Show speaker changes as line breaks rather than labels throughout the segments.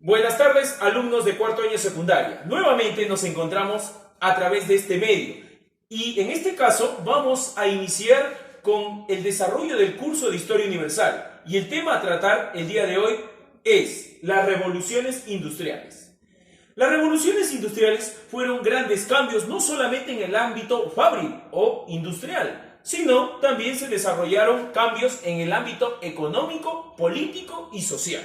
Buenas tardes, alumnos de cuarto año de secundaria. Nuevamente nos encontramos a través de este medio y en este caso vamos a iniciar con el desarrollo del curso de Historia Universal y el tema a tratar el día de hoy es las revoluciones industriales. Las revoluciones industriales fueron grandes cambios no solamente en el ámbito fabril o industrial, sino también se desarrollaron cambios en el ámbito económico, político y social,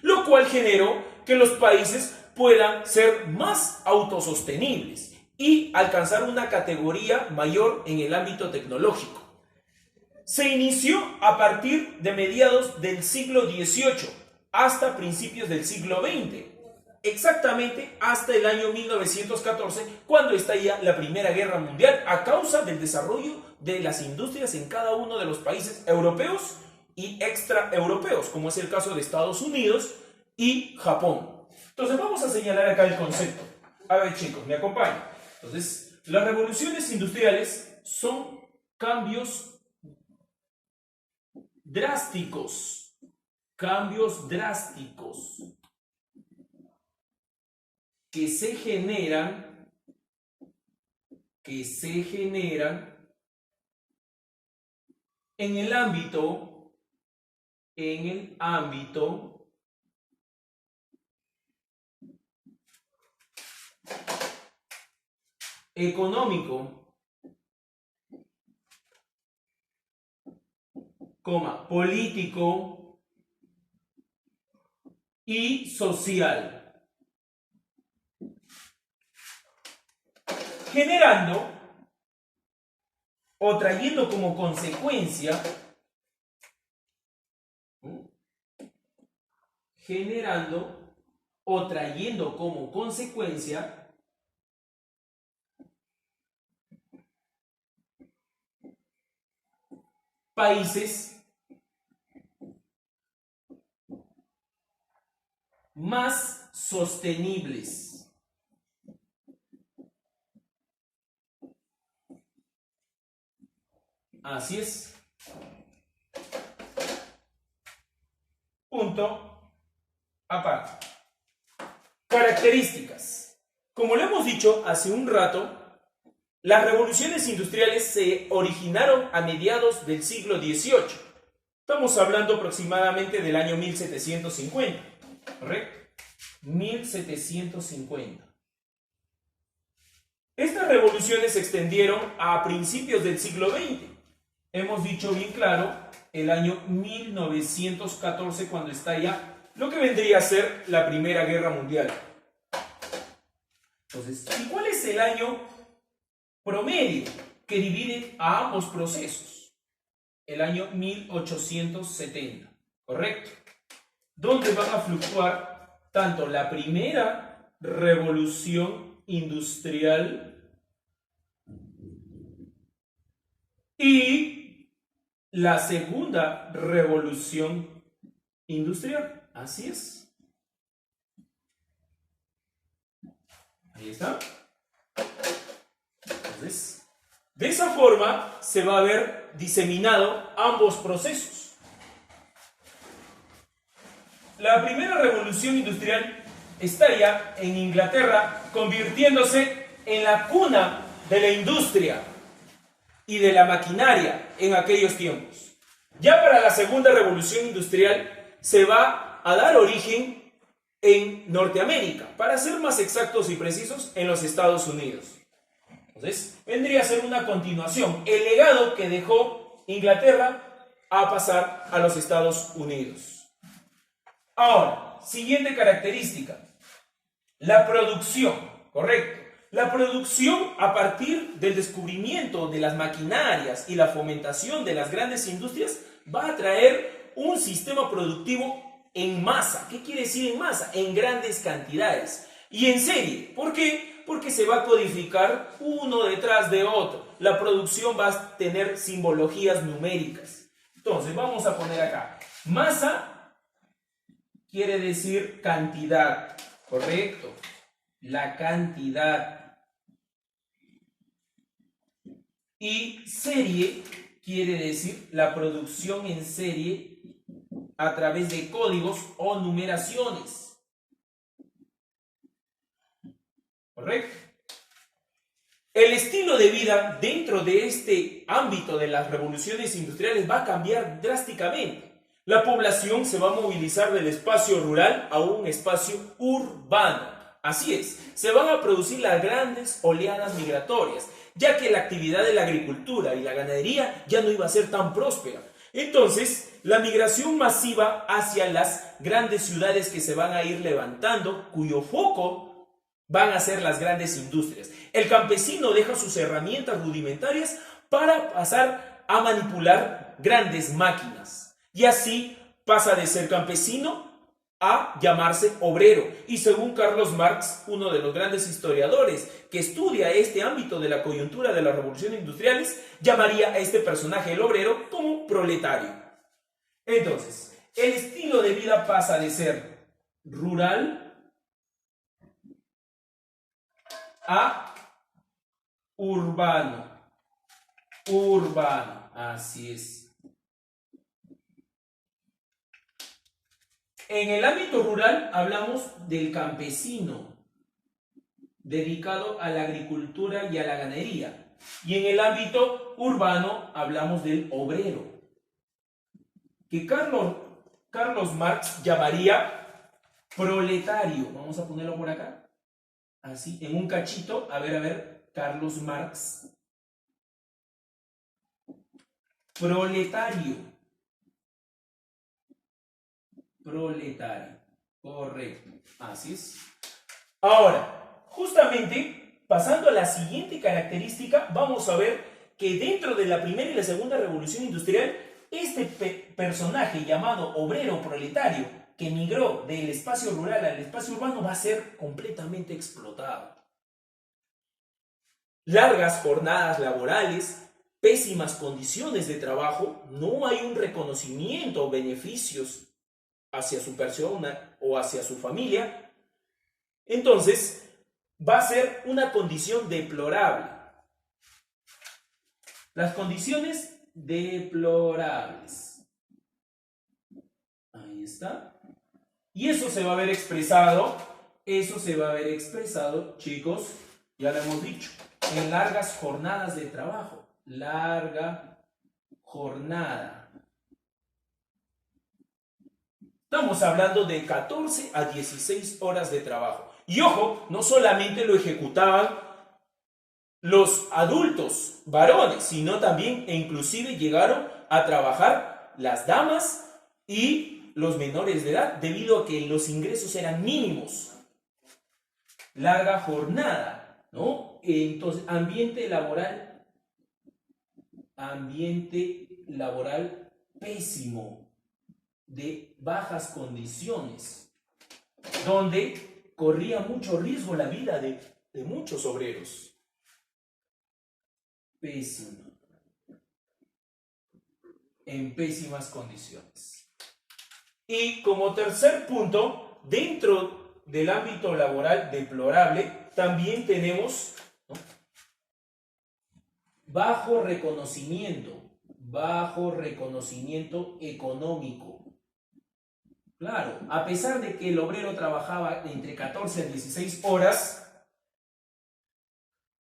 lo cual generó que los países puedan ser más autosostenibles y alcanzar una categoría mayor en el ámbito tecnológico. Se inició a partir de mediados del siglo XVIII hasta principios del siglo XX, exactamente hasta el año 1914, cuando estalla la Primera Guerra Mundial a causa del desarrollo de las industrias en cada uno de los países europeos y extraeuropeos, como es el caso de Estados Unidos y Japón. Entonces vamos a señalar acá el concepto. A ver, chicos, me acompañan. Entonces, las revoluciones industriales son cambios drásticos que se generan en el ámbito económico, político y social, generando o trayendo como consecuencia países más sostenibles. Así es. Punto aparte. Características. Como lo hemos dicho hace un rato, las revoluciones industriales se originaron a mediados del siglo XVIII. Estamos hablando aproximadamente del año 1750, ¿correcto? 1750. Estas revoluciones se extendieron a principios del siglo XX. Hemos dicho bien claro el año 1914 cuando estalla lo que vendría a ser la Primera Guerra Mundial. Entonces, ¿y cuál es el año promedio que divide a ambos procesos? El año 1870, ¿correcto? Donde van a fluctuar tanto la primera revolución industrial y la segunda revolución industrial. Así es. Ahí está. Entonces, de esa forma se va a ver diseminado ambos procesos. La primera revolución industrial estalla en Inglaterra, convirtiéndose en la cuna de la industria y de la maquinaria en aquellos tiempos. Ya para la segunda revolución industrial se va a dar origen en Norteamérica, para ser más exactos y precisos, en los Estados Unidos. Entonces, vendría a ser una continuación, el legado que dejó Inglaterra a pasar a los Estados Unidos. Ahora, siguiente característica, la producción, ¿correcto? La producción a partir del descubrimiento de las maquinarias y la fomentación de las grandes industrias va a traer un sistema productivo en masa. ¿Qué quiere decir en masa? En grandes cantidades y en serie. ¿Por qué? Porque se va a codificar uno detrás de otro. La producción va a tener simbologías numéricas. Entonces, vamos a poner acá. Masa quiere decir cantidad, ¿correcto? La cantidad. Y serie quiere decir la producción en serie a través de códigos o numeraciones. ¿correcto? El estilo de vida dentro de este ámbito de las revoluciones industriales va a cambiar drásticamente. La población se va a movilizar del espacio rural a un espacio urbano. Así es, se van a producir las grandes oleadas migratorias, ya que la actividad de la agricultura y la ganadería ya no iba a ser tan próspera. Entonces, la migración masiva hacia las grandes ciudades que se van a ir levantando, cuyo foco van a ser las grandes industrias. El campesino deja sus herramientas rudimentarias para pasar a manipular grandes máquinas. Y así pasa de ser campesino a llamarse obrero. Y según Carlos Marx, uno de los grandes historiadores que estudia este ámbito de la coyuntura de las revoluciones industriales, llamaría a este personaje, el obrero, como proletario. Entonces, el estilo de vida pasa de ser rural a urbano. Urbano, así es. En el ámbito rural hablamos del campesino, dedicado a la agricultura y a la ganadería. Y en el ámbito urbano hablamos del obrero, que Carlos Marx llamaría proletario. Vamos a ponerlo por acá, así, en un cachito. A ver, Carlos Marx. Proletario. Proletario, correcto, así es. Ahora, justamente, pasando a la siguiente característica, vamos a ver que dentro de la primera y la segunda revolución industrial, este personaje llamado obrero proletario, que migró del espacio rural al espacio urbano, va a ser completamente explotado. Largas jornadas laborales, pésimas condiciones de trabajo, no hay un reconocimiento o beneficios hacia su persona o hacia su familia. Entonces, va a ser una condición deplorable. Las condiciones deplorables. Ahí está. Y eso se va a ver expresado, chicos, ya lo hemos dicho, en largas jornadas de trabajo. Larga jornada. Estamos hablando de 14 a 16 horas de trabajo. Y ojo, no solamente lo ejecutaban los adultos varones, sino también e inclusive llegaron a trabajar las damas y los menores de edad, debido a que los ingresos eran mínimos. Larga jornada, ¿no? Entonces, ambiente laboral pésimo, de bajas condiciones, donde corría mucho riesgo la vida de muchos obreros. Pésimo. En pésimas condiciones. Y como tercer punto, dentro del ámbito laboral deplorable, también tenemos, ¿no?, bajo reconocimiento económico. Claro, a pesar de que el obrero trabajaba entre 14 a 16 horas,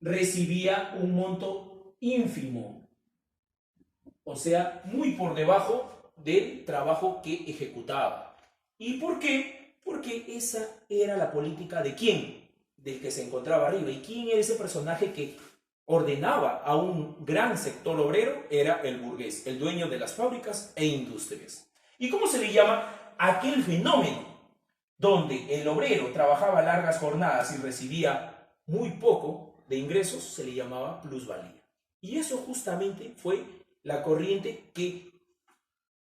recibía un monto ínfimo, o sea, muy por debajo del trabajo que ejecutaba. ¿Y por qué? Porque esa era la política ¿de quién? Del que se encontraba arriba. ¿Y quién era ese personaje que ordenaba a un gran sector obrero? Era el burgués, el dueño de las fábricas e industrias. ¿Y cómo se le llama aquel fenómeno donde el obrero trabajaba largas jornadas y recibía muy poco de ingresos? Se le llamaba plusvalía. Y eso justamente fue la corriente que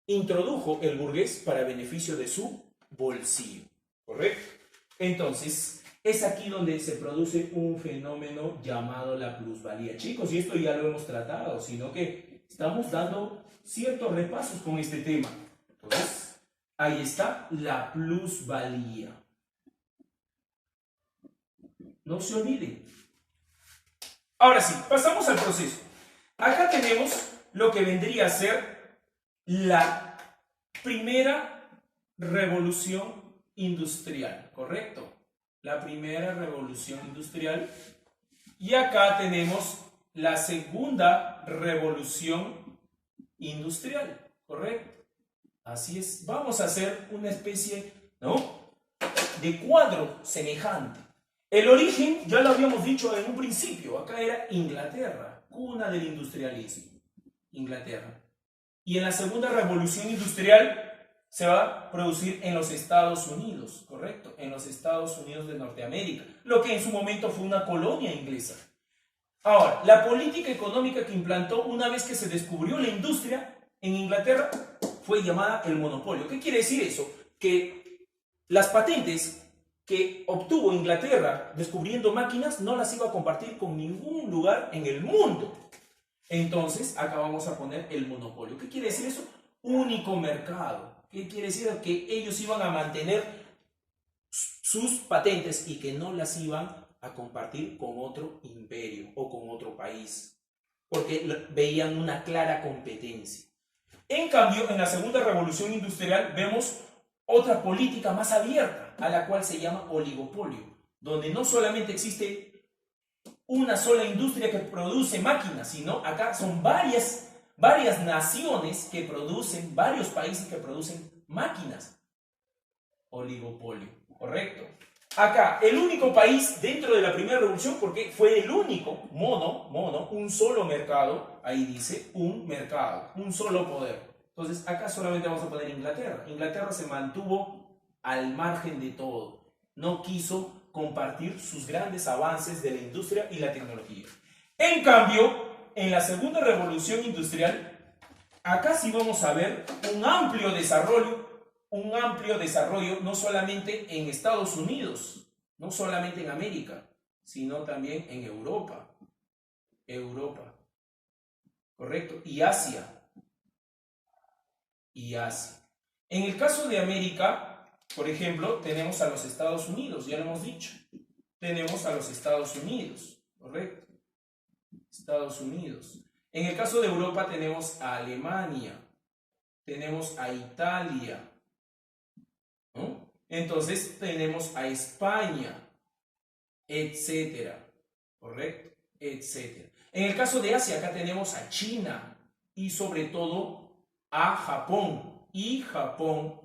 introdujo el burgués para beneficio de su bolsillo, ¿correcto? Entonces, es aquí donde se produce un fenómeno llamado la plusvalía. Chicos, y esto ya lo hemos tratado, sino que estamos dando ciertos repasos con este tema. Entonces, ahí está la plusvalía. No se olviden. Ahora sí, pasamos al proceso. Acá tenemos lo que vendría a ser la primera revolución industrial, ¿correcto? la primera revolución industrial. Y acá tenemos la segunda revolución industrial, ¿correcto? Así es. Vamos a hacer una especie, ¿no?, de cuadro semejante. El origen, ya lo habíamos dicho en un principio, acá era Inglaterra, cuna del industrialismo. Inglaterra. Y en la segunda revolución industrial se va a producir en los Estados Unidos, ¿correcto? En los Estados Unidos de Norteamérica, lo que en su momento fue una colonia inglesa. Ahora, la política económica que implantó una vez que se descubrió la industria en Inglaterra fue llamada el monopolio. ¿Qué quiere decir eso? Que las patentes que obtuvo Inglaterra descubriendo máquinas no las iba a compartir con ningún lugar en el mundo. Entonces, acá vamos a poner el monopolio. ¿Qué quiere decir eso? Único mercado. ¿Qué quiere decir? Que ellos iban a mantener sus patentes y que no las iban a compartir con otro imperio o con otro país, porque veían una clara competencia. En cambio, en la segunda revolución industrial vemos otra política más abierta, a la cual se llama oligopolio, donde no solamente existe una sola industria que produce máquinas, sino acá son varias naciones que producen, varios países que producen máquinas. Oligopolio, ¿correcto? Acá, el único país dentro de la primera revolución, porque fue el único, un solo mercado, ahí dice, un mercado, un solo poder. Entonces, acá solamente vamos a poner Inglaterra. Inglaterra se mantuvo al margen de todo. No quiso compartir sus grandes avances de la industria y la tecnología. En cambio, en la segunda revolución industrial, acá sí vamos a ver un amplio desarrollo no solamente en Estados Unidos, no solamente en América, sino también en Europa, ¿correcto? Y Asia. En el caso de América, por ejemplo, tenemos a los Estados Unidos, ya lo hemos dicho. Tenemos a los Estados Unidos, ¿correcto? Estados Unidos. En el caso de Europa tenemos a Alemania, tenemos a Italia, ¿no? Entonces tenemos a España, etcétera, ¿correcto? Etcétera. En el caso de Asia, acá tenemos a China y sobre todo a Japón. Y Japón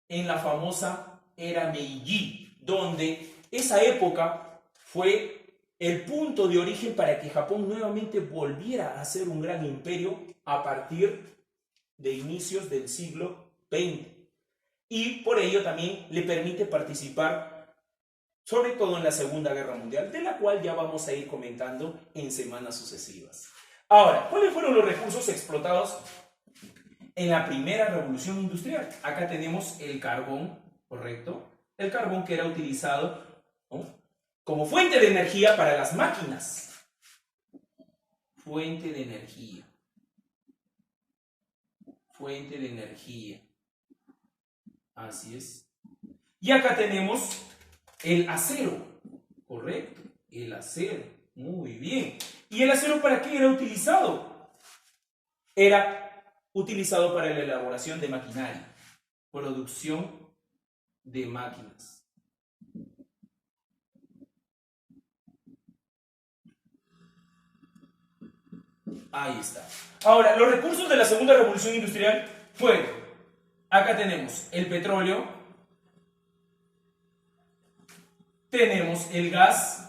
en la famosa era Meiji, donde esa época fue el punto de origen para que Japón nuevamente volviera a ser un gran imperio a partir de inicios del siglo XX. Y por ello también le permite participar, sobre todo en la Segunda Guerra Mundial, de la cual ya vamos a ir comentando en semanas sucesivas. Ahora, ¿cuáles fueron los recursos explotados en la primera revolución industrial? Acá tenemos el carbón, ¿correcto? El carbón que era utilizado, ¿no?, como fuente de energía para las máquinas. Fuente de energía. Fuente de energía. Así es. Y acá tenemos el acero, ¿correcto? El acero. Muy bien. ¿Y el acero para qué era utilizado? Era utilizado para la elaboración de maquinaria, producción de máquinas. Ahí está. Ahora, los recursos de la segunda revolución industrial fueron, acá tenemos el petróleo, tenemos el gas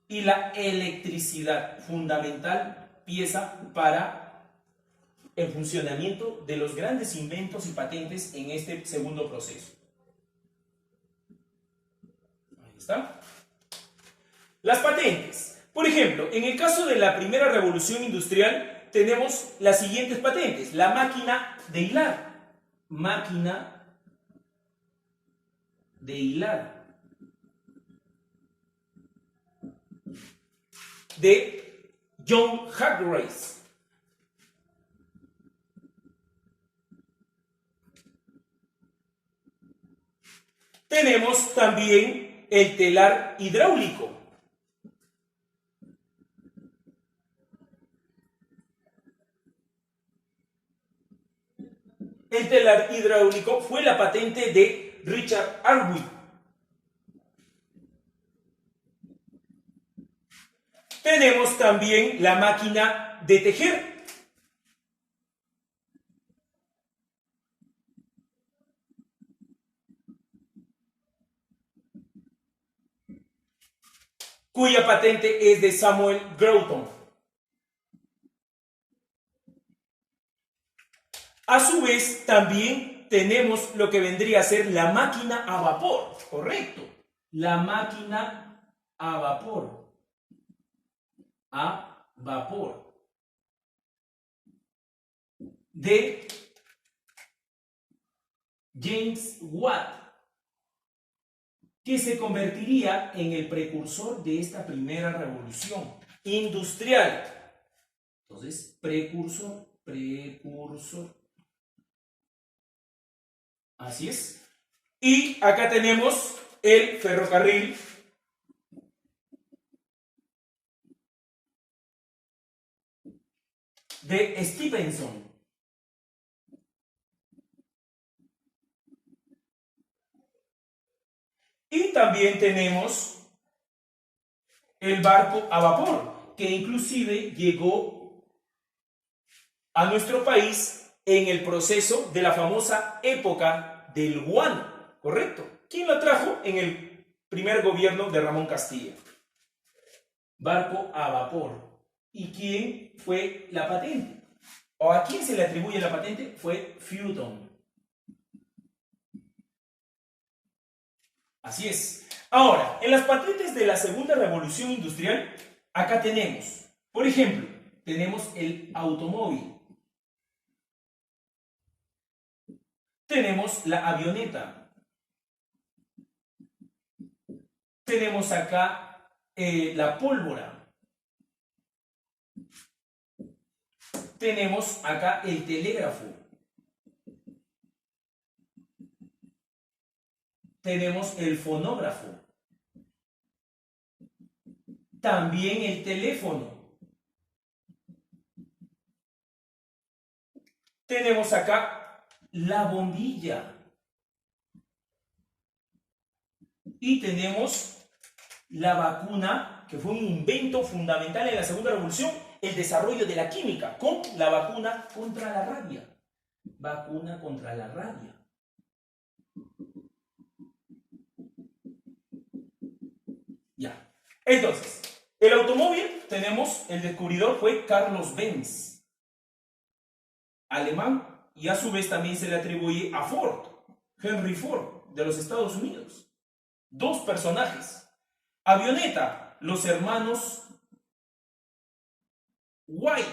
y la electricidad, fundamental pieza para el funcionamiento de los grandes inventos y patentes en este segundo proceso. Ahí está. Las patentes. Por ejemplo, en el caso de la primera revolución industrial tenemos las siguientes patentes. La máquina de hilar. Máquina de hilar. De John Hackgrace. Tenemos también el telar hidráulico. El telar hidráulico fue la patente de Richard Arkwright. Tenemos también la máquina de tejer. Cuya patente es de Samuel Groton. A su vez, también tenemos lo que vendría a ser la máquina a vapor, correcto. La máquina a vapor. A vapor. De James Watt, que se convertiría en el precursor de esta primera revolución industrial. Entonces, precursor. Así es. Y acá tenemos el ferrocarril de Stephenson. Y también tenemos el barco a vapor, que inclusive llegó a nuestro país en el proceso de la famosa época del guano, ¿correcto? ¿Quién lo trajo? En el primer gobierno de Ramón Castilla. Barco a vapor. ¿Y quién fue la patente? ¿O a quién se le atribuye la patente? Fue Fulton. Así es. Ahora, en las patentes de la segunda revolución industrial, acá tenemos, por ejemplo, tenemos el automóvil. Tenemos la avioneta. Tenemos acá la pólvora. Tenemos acá el telégrafo. Tenemos el fonógrafo. También el teléfono. Tenemos acá la bombilla. Y tenemos la vacuna, que fue un invento fundamental en la segunda revolución, el desarrollo de la química, con la vacuna contra la rabia. Vacuna contra la rabia. Ya. Entonces, el automóvil, tenemos, el descubridor fue Carlos Benz, alemán, y a su vez también se le atribuye a Ford, Henry Ford, de los Estados Unidos. Dos personajes. Avioneta, los hermanos White.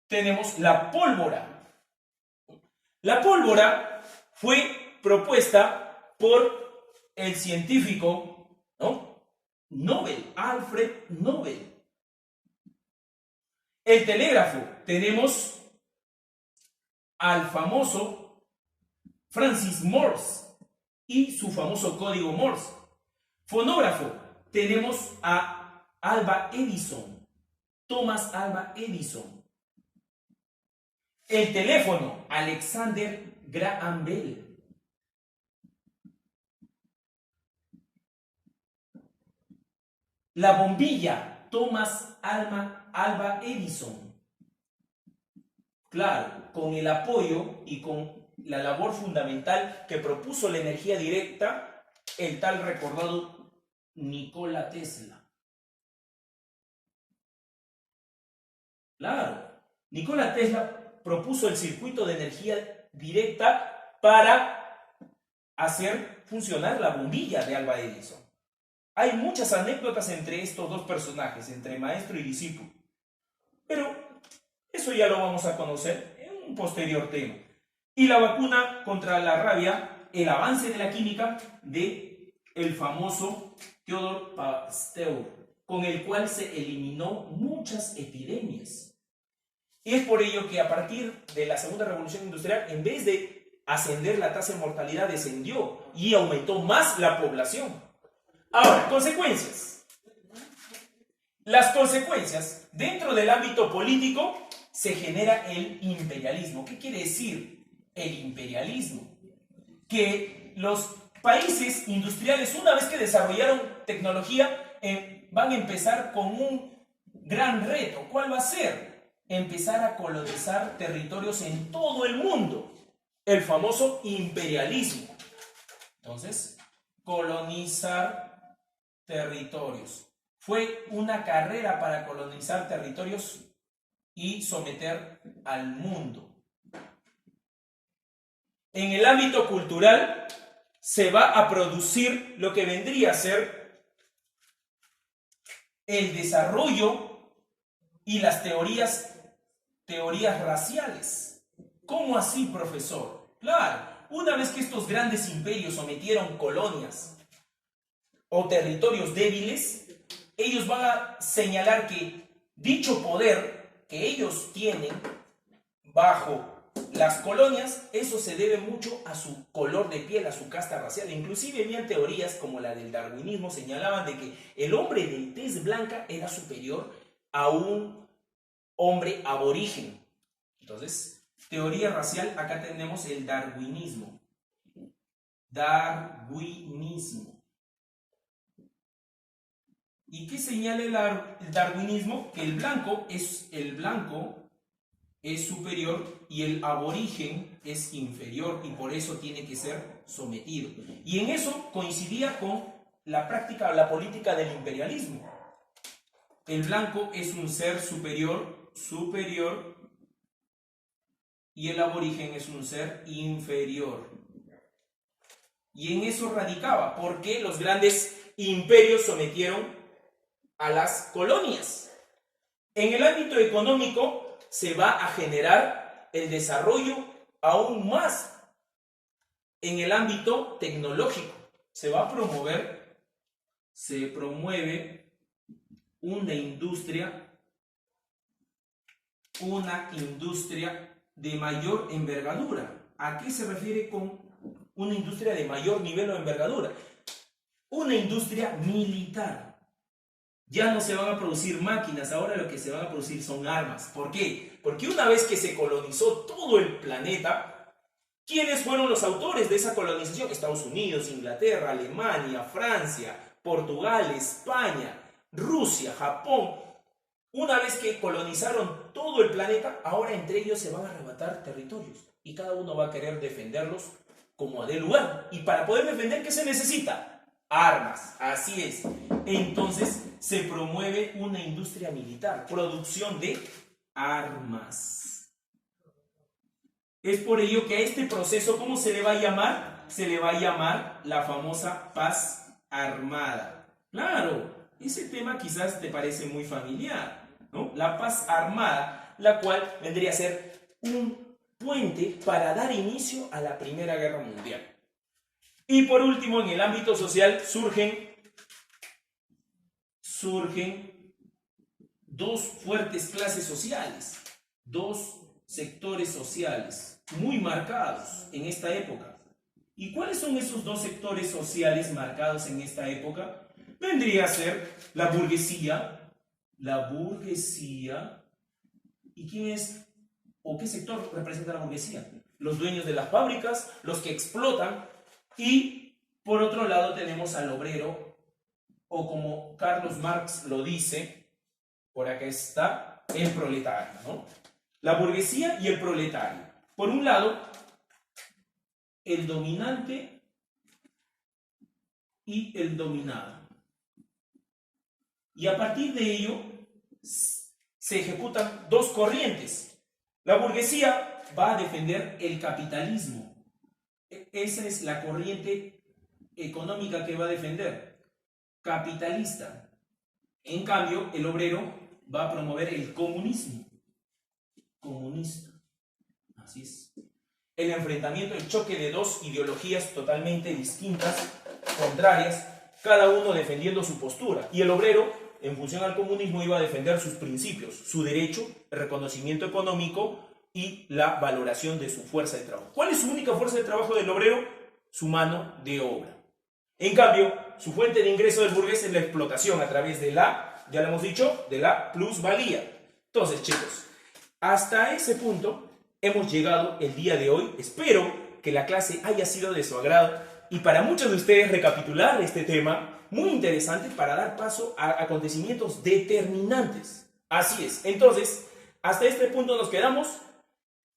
Tenemos la pólvora. La pólvora fue propuesta por el científico, ¿no?, Nobel, Alfred Nobel. El telégrafo, tenemos al famoso Francis Morse y su famoso código Morse. Fonógrafo, tenemos a Alva Edison, Thomas Alva Edison. El teléfono, Alexander Graham Bell. La bombilla, Thomas Alva Edison. Claro, con el apoyo y con la labor fundamental que propuso la energía directa, el tal recordado Nikola Tesla. Claro, Nikola Tesla propuso el circuito de energía directa para hacer funcionar la bombilla de Alva Edison. Hay muchas anécdotas entre estos dos personajes, entre maestro y discípulo. Pero eso ya lo vamos a conocer en un posterior tema. Y la vacuna contra la rabia, el avance de la química de el famoso Theodor Pasteur, con el cual se eliminó muchas epidemias. Y es por ello que a partir de la segunda revolución industrial, en vez de ascender la tasa de mortalidad, descendió y aumentó más la población. Ahora, consecuencias. Las consecuencias, dentro del ámbito político, se genera el imperialismo. ¿Qué quiere decir el imperialismo? Que los países industriales, una vez que desarrollaron tecnología, van a empezar con un gran reto. ¿Cuál va a ser? Empezar a colonizar territorios en todo el mundo. El famoso imperialismo. Entonces, colonizar territorios. Fue una carrera para colonizar territorios y someter al mundo. En el ámbito cultural se va a producir lo que vendría a ser el desarrollo y las teorías raciales. ¿Cómo así, profesor? Claro, una vez que estos grandes imperios sometieron colonias o territorios débiles, ellos van a señalar que dicho poder que ellos tienen bajo las colonias, eso se debe mucho a su color de piel, a su casta racial. Inclusive habían teorías como la del darwinismo, señalaban de que el hombre de tez blanca era superior a un hombre aborigen. Entonces, teoría racial, acá tenemos el darwinismo. Darwinismo. ¿Y qué señala el darwinismo? Que el blanco es superior y el aborigen es inferior y por eso tiene que ser sometido. Y en eso coincidía con la práctica o la política del imperialismo. El blanco es un ser superior y el aborigen es un ser inferior. Y en eso radicaba, porque los grandes imperios sometieron a las colonias. En el ámbito económico se va a generar el desarrollo aún más. En el ámbito tecnológico se promueve una industria de mayor envergadura. ¿A qué se refiere con una industria de mayor nivel o envergadura? Una industria militar. Ya no se van a producir máquinas, ahora lo que se van a producir son armas. ¿Por qué? Porque una vez que se colonizó todo el planeta, ¿quiénes fueron los autores de esa colonización? Estados Unidos, Inglaterra, Alemania, Francia, Portugal, España, Rusia, Japón. Una vez que colonizaron todo el planeta, ahora entre ellos se van a arrebatar territorios y cada uno va a querer defenderlos como a dé lugar. Y para poder defender, ¿qué se necesita? Armas, así es. Entonces se promueve una industria militar, producción de armas. Es por ello que a este proceso, ¿cómo se le va a llamar? Se le va a llamar la famosa paz armada. Claro, ese tema quizás te parece muy familiar, ¿no? La paz armada, la cual vendría a ser un puente para dar inicio a la Primera Guerra Mundial. Y por último, en el ámbito social surgen dos fuertes clases sociales, dos sectores sociales muy marcados en esta época. ¿Y cuáles son esos dos sectores sociales marcados en esta época? Vendría a ser la burguesía. ¿Y quién es o qué sector representa la burguesía? Los dueños de las fábricas, los que explotan. Y por otro lado tenemos al obrero, o como Carlos Marx lo dice, por acá está, el proletario, ¿no? La burguesía y el proletario. Por un lado, el dominante y el dominado. Y a partir de ello se ejecutan dos corrientes. La burguesía va a defender el capitalismo. Esa es la corriente económica que va a defender, capitalista. En cambio, el obrero va a promover el comunismo, comunista. Así es. El enfrentamiento, el choque de dos ideologías totalmente distintas, contrarias, cada uno defendiendo su postura. Y el obrero, en función al comunismo, iba a defender sus principios, su derecho, el reconocimiento económico y la valoración de su fuerza de trabajo. ¿Cuál es su única fuerza de trabajo del obrero? Su mano de obra. En cambio, su fuente de ingreso del burgués es la explotación a través de la, ya lo hemos dicho, de la plusvalía. Entonces, chicos, hasta ese punto hemos llegado el día de hoy. Espero que la clase haya sido de su agrado. y para muchos de ustedes recapitular este tema, muy interesante para dar paso a acontecimientos determinantes. Así es. Entonces, hasta este punto nos quedamos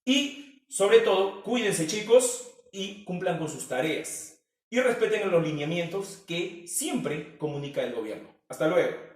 y, sobre todo, cuídense, chicos, y cumplan con sus tareas. Y respeten los lineamientos que siempre comunica el gobierno. Hasta luego.